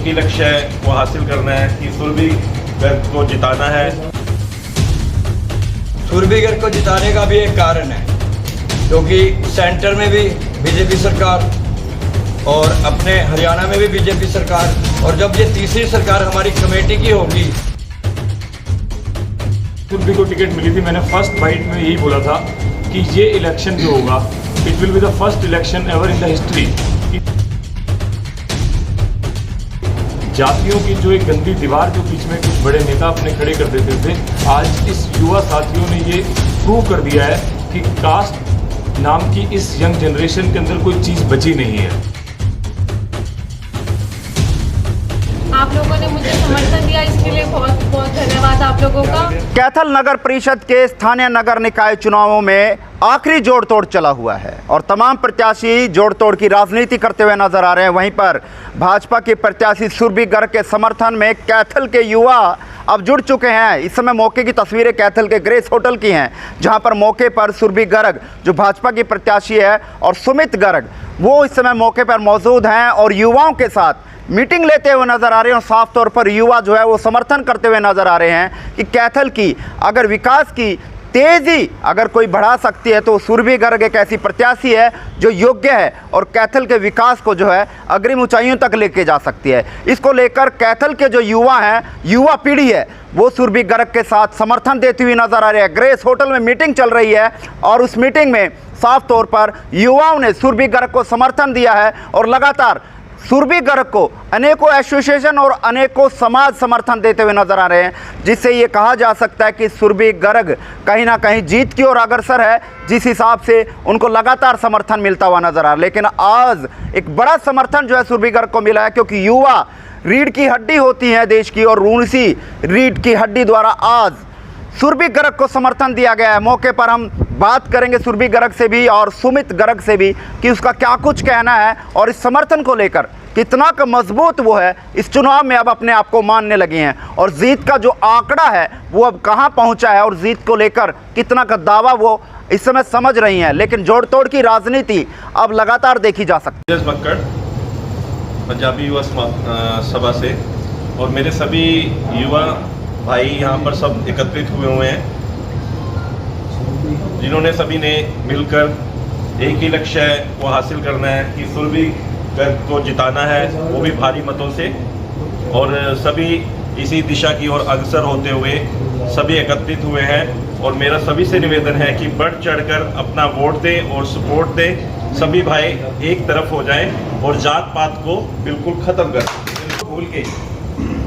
एक ही लक्ष्य है, वो हासिल करना है कि सुरभीगढ़ को जिताना है। सुरभीगढ़ को जिताने का भी एक कारण है, क्योंकि सेंटर में भी बीजेपी सरकार और अपने हरियाणा में भी बीजेपी सरकार, और जब ये तीसरी सरकार हमारी कमेटी की होगी। सुरभि को टिकट मिली थी, मैंने फर्स्ट बाइट में यही बोला था कि ये इलेक्शन जो होगा it will be the first election ever in the history. जातियों की जो एक गंदी दीवार जो बीच में कुछ बड़े नेता अपने खड़े कर देते थे, आज इस युवा साथियों ने ये प्रूव कर दिया है कि कास्ट नाम की इस यंग जनरेशन के अंदर कोई चीज़ बची नहीं है। आप लोगों ने मुझे समर्थन दिया, इसके लिए बहुत बहुत धन्यवाद आप लोगों का। कैथल नगर परिषद के स्थानीय नगर निकाय चुनावों में आखिरी जोड़ तोड़ चला हुआ है और तमाम प्रत्याशी जोड़ तोड़ की राजनीति करते हुए नजर आ रहे हैं। वहीं पर भाजपा के प्रत्याशी सुरभि गर्ग के समर्थन में कैथल के युवा अब जुड़ चुके हैं। इस समय मौके की तस्वीरें कैथल के ग्रेस होटल की हैं, जहां पर मौके पर सुरभि गर्ग जो भाजपा की प्रत्याशी है और सुमित गर्ग वो इस समय मौके पर मौजूद हैं और युवाओं के साथ मीटिंग लेते हुए नजर आ रहे हैं। और साफ तौर पर युवा जो है वो समर्थन करते हुए नजर आ रहे हैं कि कैथल की अगर विकास की तेजी अगर कोई बढ़ा सकती है तो सुरभि गर्ग एक ऐसी प्रत्याशी है जो योग्य है और कैथल के विकास को जो है अग्रिम ऊंचाइयों तक लेके जा सकती है। इसको लेकर कैथल के जो युवा हैं, युवा पीढ़ी है, वो सुरभि गर्ग के साथ समर्थन देती हुई नजर आ रही है। ग्रेस होटल में मीटिंग चल रही है और उस मीटिंग में साफ तौर पर युवाओं ने सुरभि गर्ग को समर्थन दिया है और लगातार सुरभि गर्ग को अनेकों एसोसिएशन और अनेकों समाज समर्थन देते हुए नजर आ रहे हैं, जिससे ये कहा जा सकता है कि सुरभि गर्ग कहीं ना कहीं जीत की ओर अग्रसर है, जिस हिसाब से उनको लगातार समर्थन मिलता हुआ नजर आ रहा है। लेकिन आज एक बड़ा समर्थन जो है सुरभि गर्ग को मिला है, क्योंकि युवा रीढ़ की हड्डी होती है देश की और उसी रीढ़ की हड्डी द्वारा आज सुरभि गर्ग को समर्थन दिया गया है। मौके पर हम बात करेंगे सुरभि गर्ग से भी और सुमित गर्ग से भी कि उसका क्या कुछ कहना है और इस समर्थन को लेकर कितना का मजबूत वो है इस चुनाव में अब अपने आप को मानने लगे हैं और जीत का जो आंकड़ा है वो अब कहां पहुंचा है और जीत को लेकर कितना का दावा वो इस समय समझ रही हैं। लेकिन जोड़ तोड़ की राजनीति अब लगातार देखी जा सकती है। बक्कड़ पंजाबी युवा सभा से और मेरे सभी युवा भाई यहाँ पर सब एकत्रित हुए हैं, जिन्होंने सभी ने मिलकर एक ही लक्ष्य है वो हासिल करना है कि सुरभीगढ़ को जिताना है, वो भी भारी मतों से। और सभी इसी दिशा की ओर अग्रसर होते हुए सभी एकत्रित हुए हैं और मेरा सभी से निवेदन है कि बढ़ चढ़कर अपना वोट दें और सपोर्ट दें। सभी भाई एक तरफ हो जाएं और जात पात को बिल्कुल ख़त्म करें। भूल के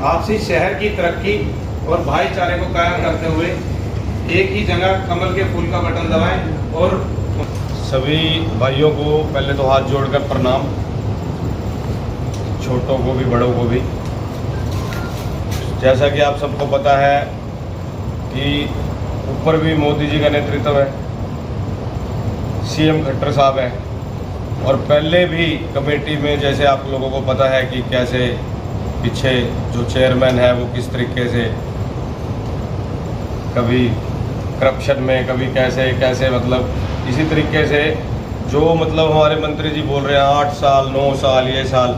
आपसी शहर की तरक्की और भाईचारे को कायम करते हुए एक ही जगह कमल के फूल का बटन दबाएं। और सभी भाइयों को पहले तो हाथ जोड़कर प्रणाम, छोटों को भी बड़ों को भी। जैसा कि आप सबको पता है कि ऊपर भी मोदी जी का नेतृत्व है, सीएम खट्टर साहब हैं और पहले भी कमेटी में जैसे आप लोगों को पता है कि कैसे पीछे जो चेयरमैन है वो किस तरीके से कभी करप्शन में कभी कैसे कैसे मतलब इसी तरीके से जो मतलब हमारे मंत्री जी बोल रहे हैं 8 साल 9 साल ये साल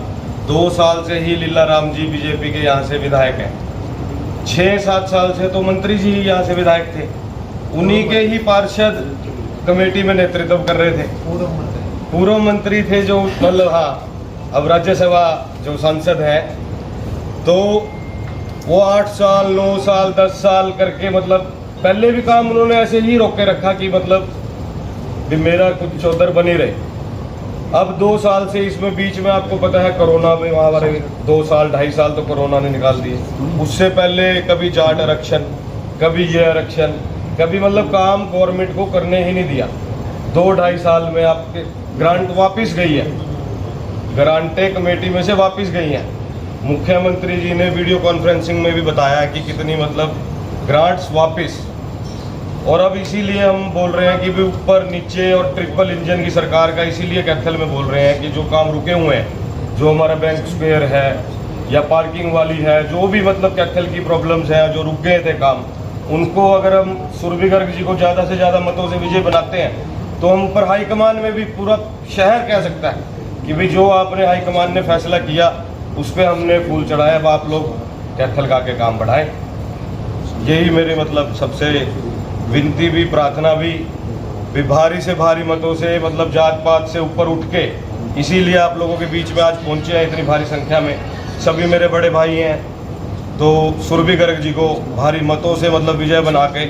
2 साल से ही लीला राम जी बीजेपी के यहाँ से विधायक हैं, 6-7 साल से तो मंत्री जी ही यहाँ से विधायक थे, उन्हीं के ही पार्षद कमेटी में नेतृत्व कर रहे थे, पूर्व मंत्री थे जो मतलब हाँ अब राज्यसभा जो सांसद है, तो वो 8 साल 9 साल 10 साल करके मतलब पहले भी काम उन्होंने ऐसे ही रोक के रखा कि मतलब भी मेरा कुछ चौधर बने रहे। अब 2 साल से इसमें बीच में आपको पता है कोरोना में महामारी 2 साल 2.5 साल तो कोरोना ने निकाल दिए, उससे पहले कभी जाट आरक्षण कभी ये आरक्षण कभी मतलब काम गवर्नमेंट को करने ही नहीं दिया। 2-2.5 साल में आपके ग्रांट वापस गई है, ग्रांटें कमेटी में से वापस गई हैं। मुख्यमंत्री जी ने वीडियो कॉन्फ्रेंसिंग में भी बताया कि कितनी मतलब ग्रांट्स वापस। और अब इसीलिए हम बोल रहे हैं कि भी ऊपर नीचे और ट्रिपल इंजन की सरकार का इसीलिए कैथल में बोल रहे हैं कि जो काम रुके हुए हैं, जो हमारा बैंक स्क्वायर है या पार्किंग वाली है, जो भी मतलब कैथल की प्रॉब्लम्स हैं जो रुक गए थे काम, उनको अगर हम सुरभि गर्ग जी को ज़्यादा से ज़्यादा मतों से विजय बनाते हैं तो हम ऊपर हाईकमान में भी पूरा शहर कह सकता है कि भाई जो आपने हाईकमान ने फैसला किया उस पर हमने फूल चढ़ाया। अब आप लोग कैथल गा के काम बढ़ाएं, यही मेरे मतलब सबसे विनती भी, प्रार्थना भी भारी से भारी मतों से, मतलब जात पात से ऊपर उठ के, इसीलिए आप लोगों के बीच में आज पहुंचे हैं इतनी भारी संख्या में। सभी मेरे बड़े भाई हैं, तो सुरभि गर्ग जी को भारी मतों से मतलब विजय बना के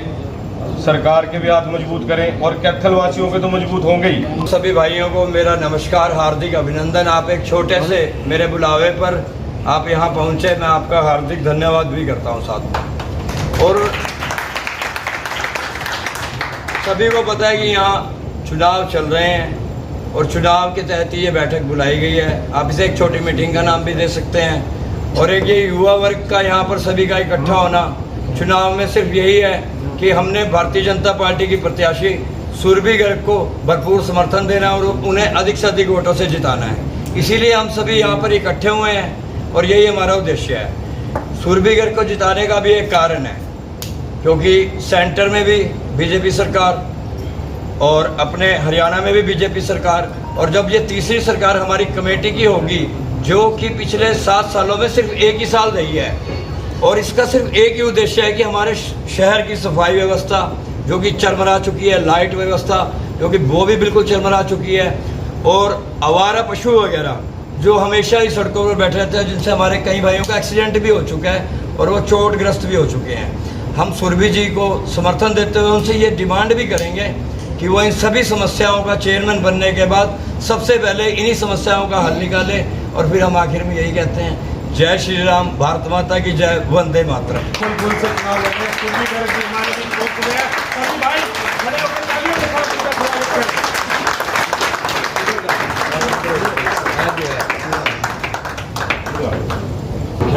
सरकार के भी हाथ मजबूत करें और कैथल वासियों के तो मजबूत होंगे ही। सभी भाइयों को मेरा नमस्कार, हार्दिक अभिनंदन। आप एक छोटे से मेरे बुलावे पर आप यहाँ पहुँचे, मैं आपका हार्दिक धन्यवाद भी करता हूँ साथ में। और सभी को पता है कि यहाँ चुनाव चल रहे हैं और चुनाव के तहत ये बैठक बुलाई गई है। आप इसे एक छोटी मीटिंग का नाम भी दे सकते हैं। और एक ये युवा वर्ग का यहाँ पर सभी का इकट्ठा होना चुनाव में सिर्फ यही है कि हमने भारतीय जनता पार्टी की प्रत्याशी सुरभि गर्ग को भरपूर समर्थन देना और उन्हें अधिक से अधिक वोटों से जिताना है। इसीलिए हम सभी यहाँ पर इकट्ठे हुए हैं और यही हमारा उद्देश्य है। सुरभि गर्ग को जिताने का भी एक कारण है, क्योंकि सेंटर में भी बीजेपी सरकार और अपने हरियाणा में भी बीजेपी सरकार, और जब ये तीसरी सरकार हमारी कमेटी की होगी, जो कि पिछले 7 सालों में सिर्फ एक ही साल रही है, और इसका सिर्फ एक ही उद्देश्य है कि हमारे शहर की सफाई व्यवस्था जो कि चरमरा चुकी है, लाइट व्यवस्था जो कि वो भी बिल्कुल चरमरा चुकी है, और आवारा पशु वगैरह जो हमेशा ही सड़कों पर बैठे रहते हैं, जिनसे हमारे कई भाइयों का एक्सीडेंट भी हो चुका है और वो चोटग्रस्त भी हो चुके हैं। हम सुरभि जी को समर्थन देते हुए उनसे ये डिमांड भी करेंगे कि वो इन सभी समस्याओं का चेयरमैन बनने के बाद सबसे पहले इन्हीं समस्याओं का हल निकाले। और फिर हम आखिर में यही कहते हैं, जय श्री राम, भारत माता की जय, वंदे मातरम।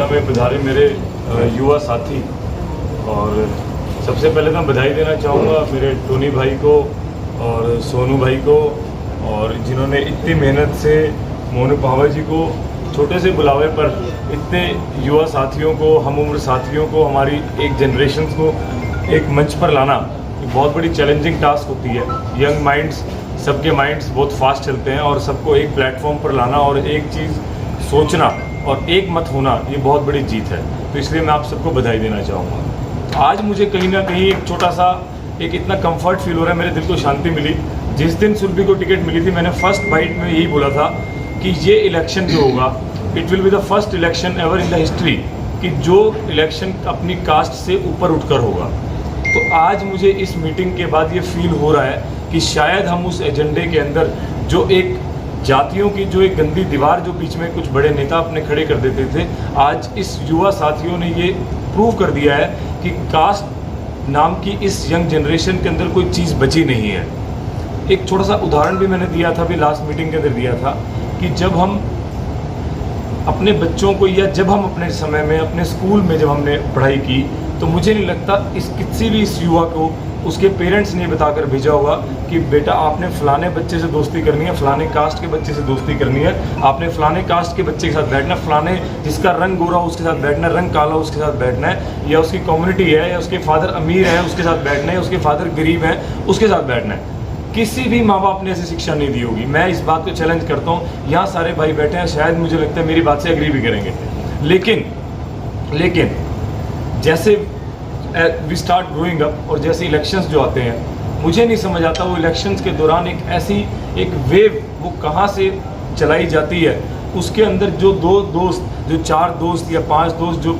में पधारे मेरे युवा साथी, और सबसे पहले तो बधाई देना चाहूँगा मेरे टोनी भाई को और सोनू भाई को, और जिन्होंने इतनी मेहनत से मोनू पावा जी को छोटे से बुलावे पर इतने युवा साथियों को, हम उम्र साथियों को, हमारी एक जनरेशन को एक मंच पर लाना बहुत बड़ी चैलेंजिंग टास्क होती है। यंग माइंड्स, सबके माइंड्स बहुत फास्ट चलते हैं, और सबको एक प्लेटफॉर्म पर लाना और एक चीज़ सोचना और एक मत होना, ये बहुत बड़ी जीत है। तो इसलिए मैं आप सबको बधाई देना चाहूँगा। आज मुझे कहीं ना कहीं एक छोटा सा एक इतना कंफर्ट फील हो रहा है, मेरे दिल को शांति मिली। जिस दिन सुरभि को टिकट मिली थी, मैंने फर्स्ट बाइट में यही बोला था कि ये इलेक्शन जो होगा, it will be the first election ever in the history, कि जो इलेक्शन अपनी कास्ट से ऊपर उठकर होगा। तो आज मुझे इस मीटिंग के बाद ये फील हो रहा है कि शायद हम उस एजेंडे के अंदर जो एक जातियों की जो एक गंदी दीवार जो बीच में कुछ बड़े नेता अपने खड़े कर देते थे, आज इस युवा साथियों ने ये प्रूव कर दिया है कि कास्ट नाम की इस यंग जनरेशन के अंदर कोई चीज़ बची नहीं है। एक छोटा सा उदाहरण भी मैंने दिया था, अभी लास्ट मीटिंग के अंदर दिया था, कि जब हम अपने बच्चों को, या जब हम अपने समय में अपने स्कूल में जब हमने पढ़ाई की, तो मुझे नहीं लगता किसी भी इस युवा को उसके पेरेंट्स ने बताकर भेजा होगा कि बेटा आपने फलाने बच्चे से दोस्ती करनी है, फलाने कास्ट के बच्चे से दोस्ती करनी है, आपने फलाने कास्ट के बच्चे के साथ बैठना, फलाने जिसका रंग गोरा उसके साथ बैठना, रंग काला उसके साथ बैठना है, या उसकी कम्युनिटी है, या उसके फादर अमीर है उसके साथ बैठना है, उसके फादर गरीब है उसके साथ बैठना है। किसी भी माँ बाप ने ऐसी शिक्षा नहीं दी होगी। मैं इस बात को चैलेंज करता हूँ। यहाँ सारे भाई बैठे हैं, शायद मुझे लगता है मेरी बात से एग्री भी करेंगे, लेकिन जैसे वी स्टार्ट ग्रोइंग अप और जैसे इलेक्शंस जो आते हैं, मुझे नहीं समझ आता वो इलेक्शंस के दौरान एक ऐसी एक वेव वो कहाँ से चलाई जाती है। उसके अंदर जो 2 दोस्त, जो 4 दोस्त या 5 दोस्त जो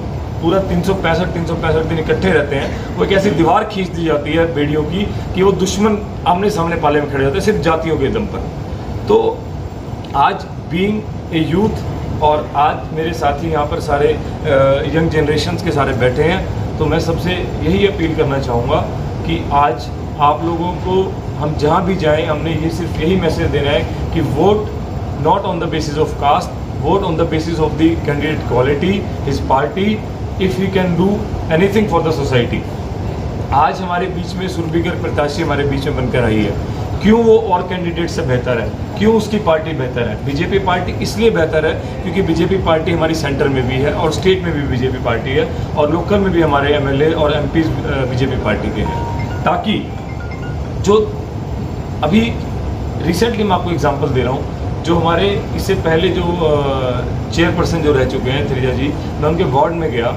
पूरा 365 दिन इकट्ठे रहते हैं, वो एक ऐसी दीवार खींच दी जाती है बेड़ियों की कि वो दुश्मन आमने सामने पाले में खड़े होते हैं सिर्फ जातियों के दम पर। तो आज बीइंग ए यूथ, और आज मेरे साथी यहाँ पर सारे यंग जनरेशन्स के सारे बैठे हैं, तो मैं सबसे यही अपील करना चाहूँगा कि आज आप लोगों को हम जहाँ भी जाएं, हमने ये सिर्फ यही मैसेज देना है कि vote not on the basis of caste, vote on the basis of the candidate quality, his party, if he can do anything for the society. आज हमारे बीच में सुरभि गर्ग प्रत्याशी हमारे बीच में बनकर आई है। क्यों वो और कैंडिडेट से बेहतर है? क्यों उसकी पार्टी बेहतर है? बीजेपी पार्टी इसलिए बेहतर है क्योंकि बीजेपी पार्टी हमारी सेंटर में भी है और स्टेट में भी बीजेपी पार्टी है, और लोकल में भी हमारे एमएलए और एमपीज बीजेपी पार्टी के हैं। ताकि जो अभी रिसेंटली मैं आपको एग्जांपल दे रहा हूँ, जो हमारे इससे पहले जो चेयरपर्सन जो रह चुके हैं थ्रिजा जी, मैं उनके वार्ड में गया,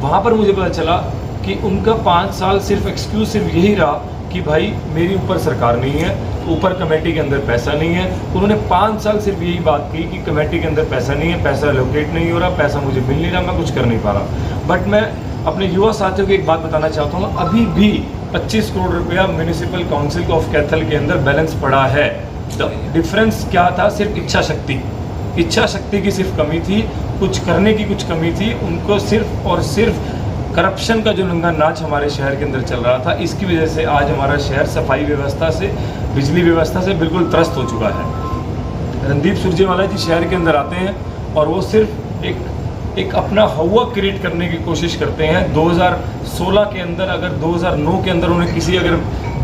वहाँ पर मुझे पता चला कि उनका 5 साल सिर्फ एक्सक्यूज सिर्फ यही रहा कि भाई मेरी ऊपर सरकार नहीं है, ऊपर कमेटी के अंदर पैसा नहीं है। उन्होंने 5 साल सिर्फ यही बात की कि कमेटी के अंदर पैसा नहीं है, पैसा एलोकेट नहीं हो रहा, पैसा मुझे मिल नहीं रहा, मैं कुछ कर नहीं पा रहा। बट मैं अपने युवा साथियों को एक बात बताना चाहता हूँ, अभी भी 25 करोड़ रुपया म्यूनिसिपल काउंसिल ऑफ कैथल के अंदर बैलेंस पड़ा है। डिफरेंस क्या था? सिर्फ इच्छा शक्ति की सिर्फ कमी थी, कुछ करने की कुछ कमी थी। उनको सिर्फ और सिर्फ करप्शन का जो नंगा नाच हमारे शहर के अंदर चल रहा था, इसकी वजह से आज हमारा शहर सफाई व्यवस्था से, बिजली व्यवस्था से बिल्कुल त्रस्त हो चुका है। रणदीप सुरजेवाला जी शहर के अंदर आते हैं और वो सिर्फ एक अपना हवा क्रिएट करने की कोशिश करते हैं। 2016 के अंदर, अगर 2009 के अंदर उन्हें किसी अगर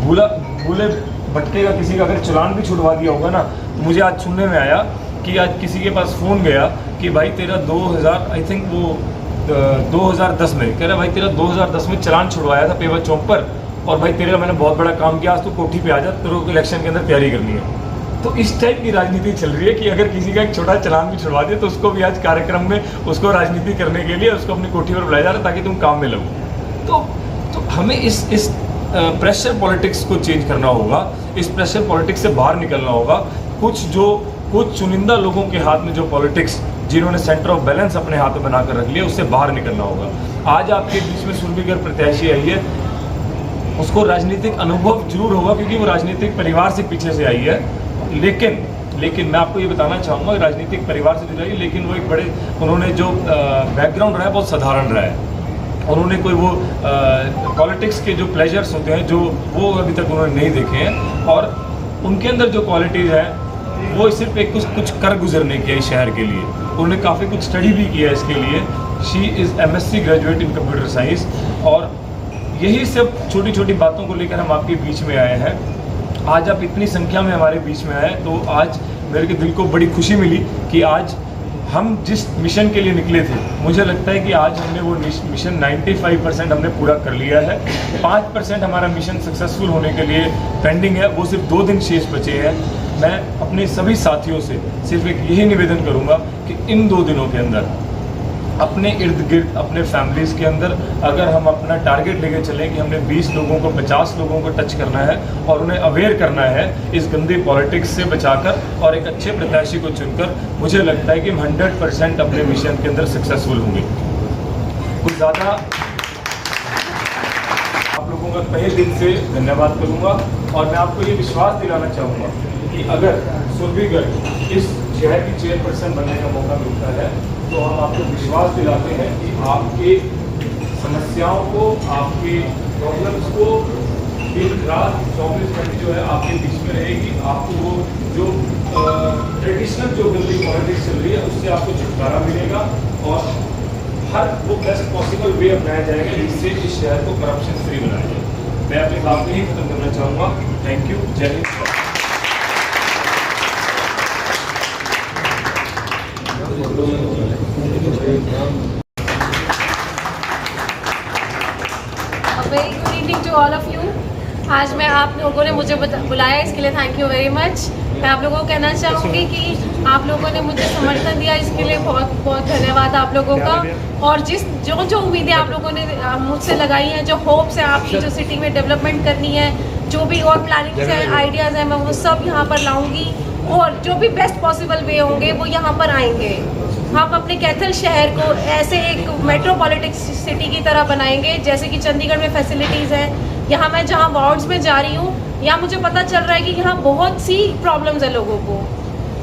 भूले भटके का किसी का अगर चालान भी छुड़वा दिया होगा ना, तो मुझे आज सुनने में आया कि आज किसी के पास फ़ोन गया कि भाई तेरा 2010 में कह रहा भाई तेरा 2010 में चालान छुड़वाया था पेवर चौक पर, और भाई तेरा मैंने बहुत बड़ा काम किया, आज तो कोठी पे आ जा, तेरे को इलेक्शन के अंदर तैयारी करनी है। तो इस टाइप की राजनीति चल रही है कि अगर किसी का एक छोटा चालान भी छुड़वा दे तो उसको भी आज कार्यक्रम में उसको राजनीति करने के लिए उसको अपनी कोठी पर बुलाया जा रहा है ताकि तुम काम में लगो। तो हमें इस प्रेशर पॉलिटिक्स को चेंज करना होगा, इस प्रेशर पॉलिटिक्स से बाहर निकलना होगा। कुछ चुनिंदा लोगों के हाथ में जो पॉलिटिक्स, जिन्होंने सेंटर ऑफ बैलेंस अपने हाथ में बनाकर रख लिया, उससे बाहर निकलना होगा। आज आपके बीच में सुरभीकर प्रत्याशी आई है, उसको राजनीतिक अनुभव जरूर होगा क्योंकि वो राजनीतिक परिवार से पीछे से आई है, लेकिन मैं आपको ये बताना चाहूँगा राजनीतिक परिवार से जुड़ी, लेकिन वो एक बड़े, उन्होंने जो बैकग्राउंड रहा है बहुत साधारण रहा है। उन्होंने कोई वो पॉलिटिक्स के जो प्लेजर्स होते हैं जो वो अभी तक उन्होंने नहीं देखे हैं, और उनके अंदर जो क्वालिटीज़ हैं वो सिर्फ एक कुछ कर गुजरने की है शहर के लिए। उन्होंने काफ़ी कुछ स्टडी भी किया है इसके लिए। She is MSc graduate in computer science, और यही सब छोटी छोटी बातों को लेकर हम आपके बीच में आए हैं। आज आप इतनी संख्या में हमारे बीच में आए, तो आज मेरे के दिल को बड़ी खुशी मिली कि आज हम जिस मिशन के लिए निकले थे, मुझे लगता है कि आज हमने वो मिशन 95% हमने पूरा कर लिया है। 5% हमारा मिशन सक्सेसफुल होने के लिए पेंडिंग है, वो सिर्फ 2 दिन शेष बचे हैं। मैं अपने सभी साथियों से सिर्फ एक यही निवेदन करूंगा कि इन 2 दिनों के अंदर अपने इर्द गिर्द, अपने फैमिलीज़ के अंदर अगर हम अपना टारगेट लेके चलें कि हमने 20 लोगों को, 50 लोगों को टच करना है और उन्हें अवेयर करना है इस गंदी पॉलिटिक्स से बचाकर और एक अच्छे प्रत्याशी को चुनकर, मुझे लगता है कि हम 100% अपने मिशन के अंदर सक्सेसफुल होंगे। कुछ ज़्यादा आप लोगों का तहे दिल से धन्यवाद करूँगा, और मैं आपको ये विश्वास दिलाना चाहूँगा कि अगर सुरभीगढ़ इस शहर की चेयरपर्सन बनने का मौका मिलता है तो हम आपको विश्वास दिलाते हैं कि आपके समस्याओं को, आपके प्रॉब्लम्स को दिन रात 24 घंटे जो है आपके बीच में रहेगी। आपको वो जो ट्रेडिशनल जो गंदी पॉलिटिक्स चल रही है उससे आपको छुटकारा मिलेगा, और हर वो बेस्ट पॉसिबल वे अपनाया जाएगा जिससे इस शहर को करप्शन फ्री बनाया जाए। मैं अपनी बात में ही खत्म करना चाहूँगा। Thank you. जय Hind. Very good evening to all of you. आज मैं आप लोगों ने मुझे बुलाया, इसके लिए थैंक यू वेरी मच। मैं आप लोगों को कहना चाहूँगी कि आप लोगों ने मुझे समर्थन दिया, इसके लिए बहुत बहुत धन्यवाद आप लोगों का। और जो उम्मीदें आप लोगों ने मुझसे लगाई हैं, जो होप्स हैं आपकी, जो सिटी में डेवलपमेंट करनी है, जो भी और प्लानिंग्स हैं, आइडियाज़ हैं, मैं वो सब यहाँ पर लाऊंगी, और जो भी बेस्ट पॉसिबल वे होंगे वो यहाँ पर आएंगे। हम अपने कैथल शहर को ऐसे एक मेट्रोपॉलिटिक सिटी की तरह बनाएंगे जैसे कि चंडीगढ़ में फैसिलिटीज़ हैं। यहाँ मैं जहाँ वार्ड्स में जा रही हूँ, यहाँ मुझे पता चल रहा है कि यहाँ बहुत सी प्रॉब्लम्स है लोगों को।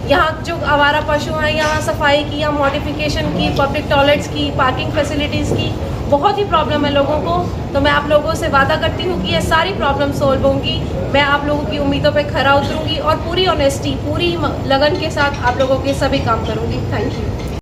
यहाँ जो आवारा पशु हैं, यहाँ सफाई की, यहाँ मॉडिफिकेशन की, पब्लिक टॉयलेट्स की, पार्किंग फैसिलिटीज़ की बहुत ही प्रॉब्लम है लोगों को। तो मैं आप लोगों से वादा करती हूँ कि ये सारी प्रॉब्लम सॉल्व होंगी। मैं आप लोगों की उम्मीदों पे खरा उतरूँगी और पूरी ऑनेस्टी, पूरी लगन के साथ आप लोगों के सभी काम करूँगी। Thank you.